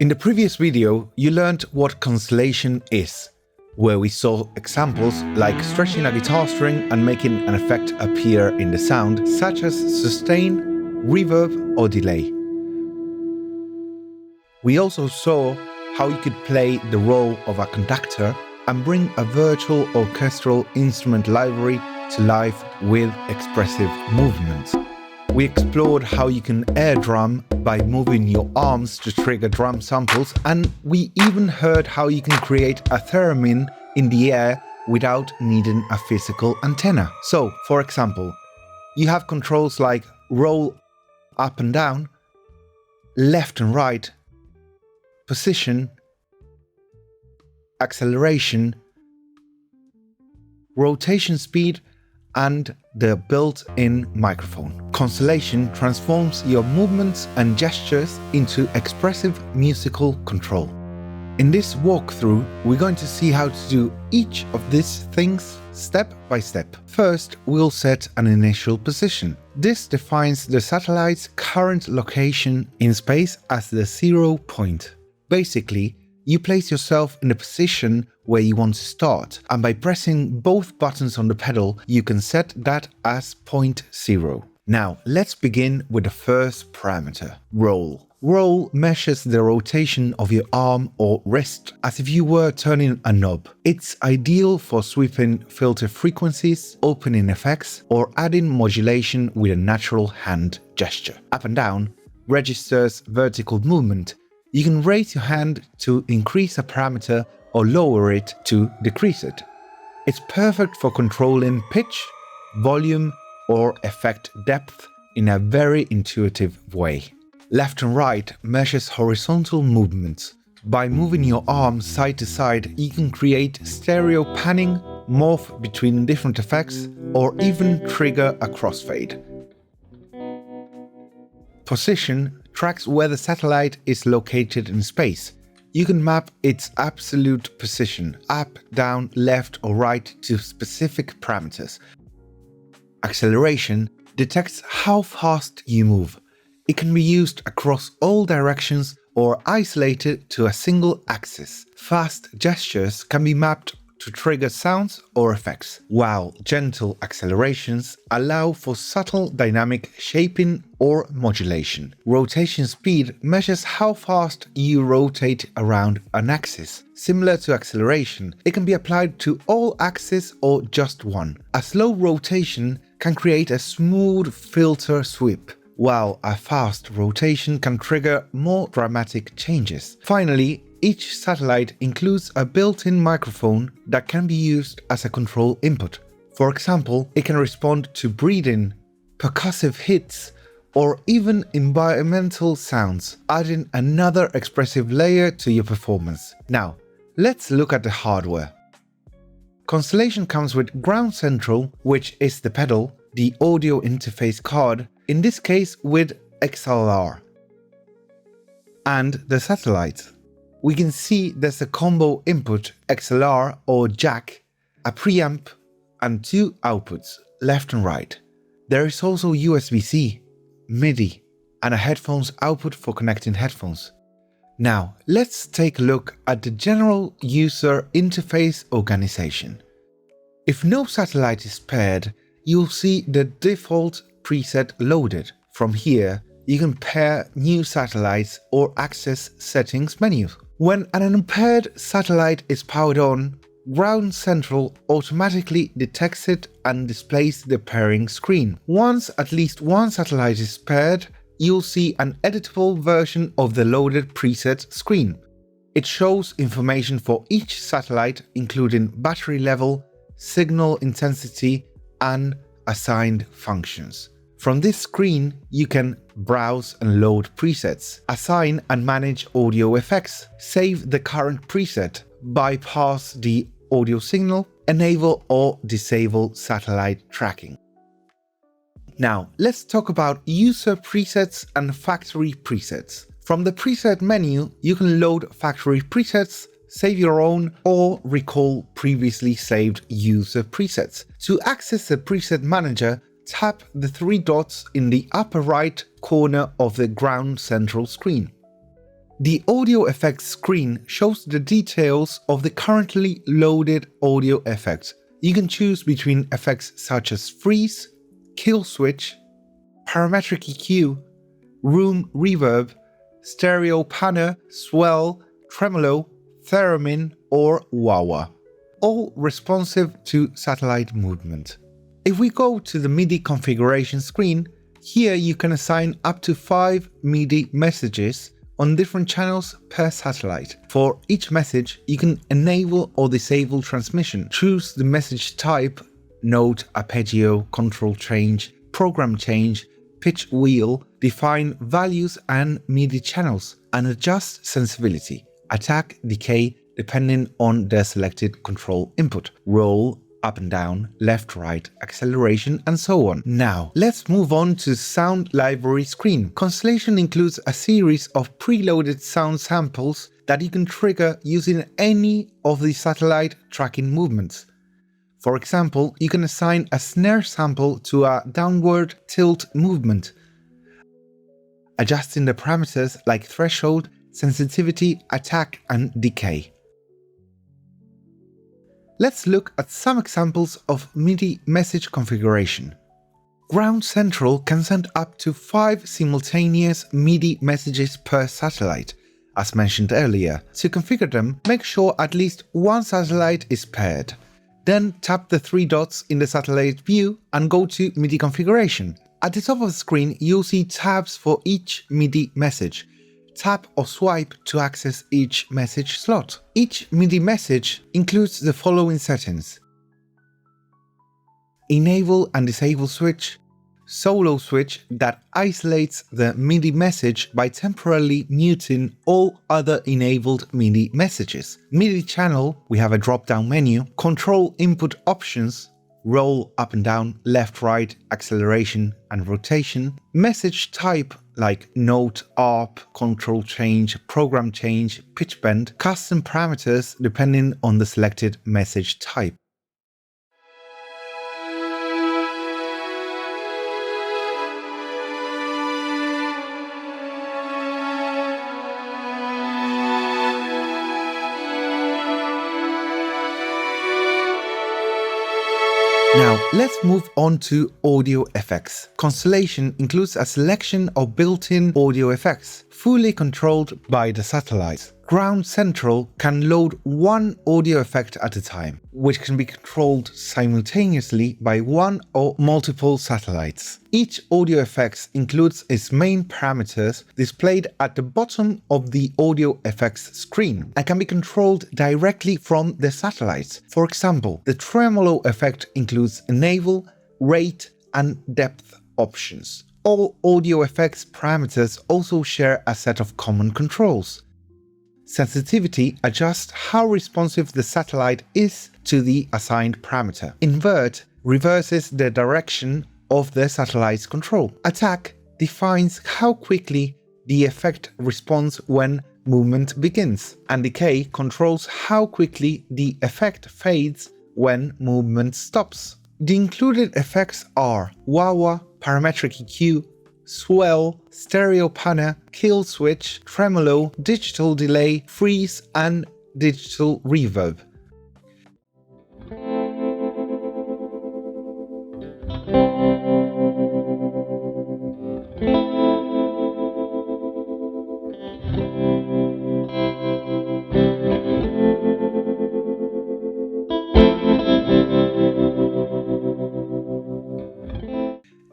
In the previous video, you learned what Constellation is, where we saw examples like stretching a guitar string and making an effect appear in the sound, such as sustain, reverb, or delay. We also saw how you could play the role of a conductor and bring a virtual orchestral instrument library to life with expressive movements. We explored how you can air drum by moving your arms to trigger drum samples, and we even heard how you can create a theremin in the air without needing a physical antenna. So, for example, you have controls like roll up and down, left and right, position, acceleration, rotation speed, and the built-in microphone. Constellation transforms your movements and gestures into expressive musical control. In this walkthrough, we're going to see how to do each of these things step by step. First, we'll set an initial position. This defines the satellite's current location in space as the 0 point. Basically, you place yourself in the position where you want to start, and by pressing both buttons on the pedal, you can set that as point 0. Now, let's begin with the first parameter, roll. Roll measures the rotation of your arm or wrist as if you were turning a knob. It's ideal for sweeping filter frequencies, opening effects, or adding modulation with a natural hand gesture. Up and down registers vertical movement. You can raise your hand to increase a parameter or lower it to decrease it. It's perfect for controlling pitch, volume, or effect depth in a very intuitive way. Left and right measures horizontal movements. By moving your arms side to side, you can create stereo panning, morph between different effects, or even trigger a crossfade. Position tracks where the satellite is located in space. You can map its absolute position, up, down, left, or right to specific parameters. Acceleration detects how fast you move. It can be used across all directions or isolated to a single axis. Fast gestures can be mapped to trigger sounds or effects, while gentle accelerations allow for subtle dynamic shaping or modulation. Rotation speed measures how fast you rotate around an axis. Similar to acceleration, it can be applied to all axes or just one. A slow rotation can create a smooth filter sweep, while a fast rotation can trigger more dramatic changes. Finally, each satellite includes a built-in microphone that can be used as a control input. For example, it can respond to breathing, percussive hits, or even environmental sounds, adding another expressive layer to your performance. Now, let's look at the hardware. Constellation comes with Ground Central, which is the pedal, the audio interface card, in this case with XLR, and the satellite. We can see there's a combo input, XLR or jack, a preamp, and 2 outputs, left and right. There is also USB-C, MIDI, and a headphones output for connecting headphones. Now, let's take a look at the general user interface organization. If no satellite is paired, you'll see the default preset loaded. From here, you can pair new satellites or access settings menus. When an unpaired satellite is powered on, Ground Central automatically detects it and displays the pairing screen. Once at least one satellite is paired, you'll see an editable version of the loaded preset screen. It shows information for each satellite, including battery level, signal intensity, and assigned functions. From this screen, you can browse and load presets, assign and manage audio effects, save the current preset, bypass the audio signal, enable or disable satellite tracking. Now, let's talk about user presets and factory presets. From the preset menu, you can load factory presets, save your own, or recall previously saved user presets. To access the preset manager, tap the 3 dots in the upper right corner of the Ground Central screen. The audio effects screen shows the details of the currently loaded audio effects. You can choose between effects such as freeze, kill switch, parametric EQ, room reverb, stereo panner, swell, tremolo, theremin, or wah-wah, all responsive to satellite movement. If we go to the MIDI configuration screen, here you can assign up to 5 MIDI messages on different channels per satellite. For each message, you can enable or disable transmission. Choose the message type, note, arpeggio, control change, program change, pitch wheel, define values and MIDI channels, and adjust sensitivity, attack, decay, depending on the selected control input, roll, up and down, left, right, acceleration, and so on. Now, let's move on to sound library screen. Constellation includes a series of preloaded sound samples that you can trigger using any of the satellite tracking movements. For example, you can assign a snare sample to a downward tilt movement, adjusting the parameters like threshold, sensitivity, attack, and decay. Let's look at some examples of MIDI message configuration. Ground Central can send up to 5 simultaneous MIDI messages per satellite. As mentioned earlier, to configure them, make sure at least one satellite is paired. Then tap the 3 dots in the satellite view and go to MIDI Configuration. At the top of the screen, you'll see tabs for each MIDI message. Tap or swipe to access each message slot. Each MIDI message includes the following settings: enable and disable switch, solo switch that isolates the MIDI message by temporarily muting all other enabled MIDI messages, MIDI channel, we have a drop-down menu, control input options, roll up and down, left, right, acceleration and rotation, message type like note, ARP, control change, program change, pitch bend, custom parameters depending on the selected message type. Now, let's move on to audio effects. Constellation includes a selection of built-in audio effects, fully controlled by the satellites. Ground Central can load one audio effect at a time, which can be controlled simultaneously by one or multiple satellites. Each audio effects includes its main parameters displayed at the bottom of the audio effects screen and can be controlled directly from the satellites. For example, the tremolo effect includes enable, rate, and depth options. All audio effects parameters also share a set of common controls. Sensitivity adjusts how responsive the satellite is to the assigned parameter. Invert reverses the direction of the satellite's control. Attack defines how quickly the effect responds when movement begins. And decay controls how quickly the effect fades when movement stops. The included effects are wah-wah, parametric EQ, swell, stereo panner, kill switch, tremolo, digital delay, freeze, and digital reverb.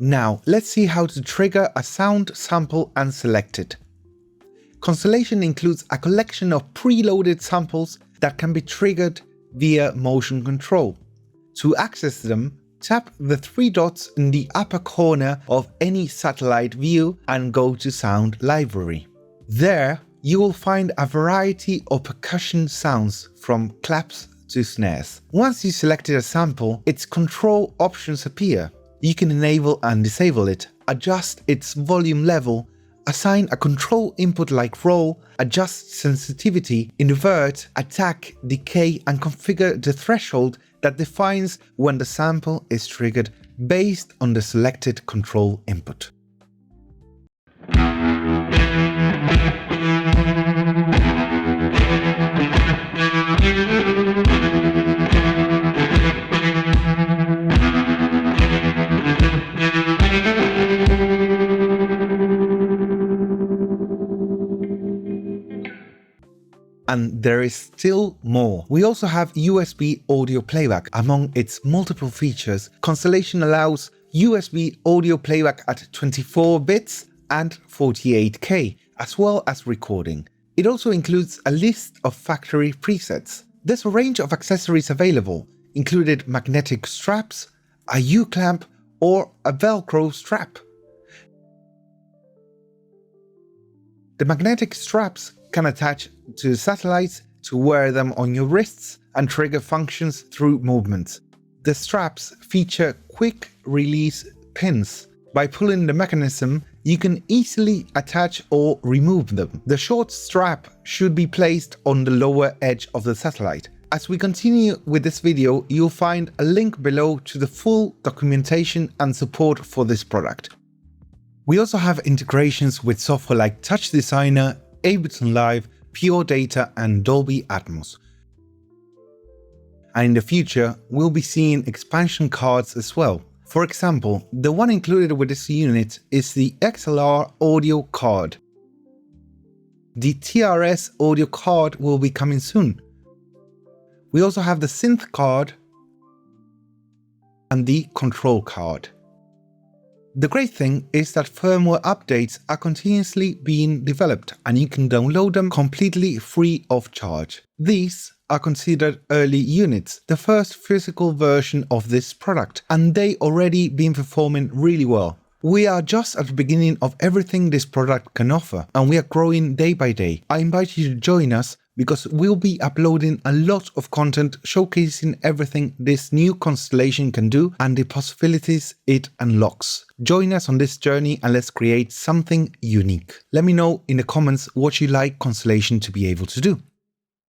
Now, let's see how to trigger a sound sample and select it. Constellation includes a collection of preloaded samples that can be triggered via motion control. To access them, tap the 3 dots in the upper corner of any satellite view and go to Sound Library. There, you will find a variety of percussion sounds from claps to snares. Once you selected a sample, its control options appear. You can enable and disable it, adjust its volume level, assign a control input like roll, adjust sensitivity, invert, attack, decay, and configure the threshold that defines when the sample is triggered based on the selected control input. And there is still more. We also have USB audio playback. Among its multiple features, Constellation allows USB audio playback at 24 bits and 48K, as well as recording. It also includes a list of factory presets. There's a range of accessories available, included magnetic straps, a U-clamp, or a Velcro strap. The magnetic straps can attach to satellites to wear them on your wrists and trigger functions through movements. The straps feature quick release pins. By pulling the mechanism, you can easily attach or remove them. The short strap should be placed on the lower edge of the satellite. As we continue with this video, you'll find a link below to the full documentation and support for this product. We also have integrations with software like Touch Designer, Ableton Live, Pure Data and Dolby Atmos. And in the future, we'll be seeing expansion cards as well. For example, the one included with this unit is the XLR audio card. The TRS audio card will be coming soon. We also have the synth card and the control card. The great thing is that firmware updates are continuously being developed and you can download them completely free of charge. These are considered early units, the first physical version of this product, and they already been performing really well. We are just at the beginning of everything this product can offer, and we are growing day by day. I invite you to join us because we'll be uploading a lot of content showcasing everything this new Constellation can do and the possibilities it unlocks. Join us on this journey and let's create something unique. Let me know in the comments what you'd like Constellation to be able to do.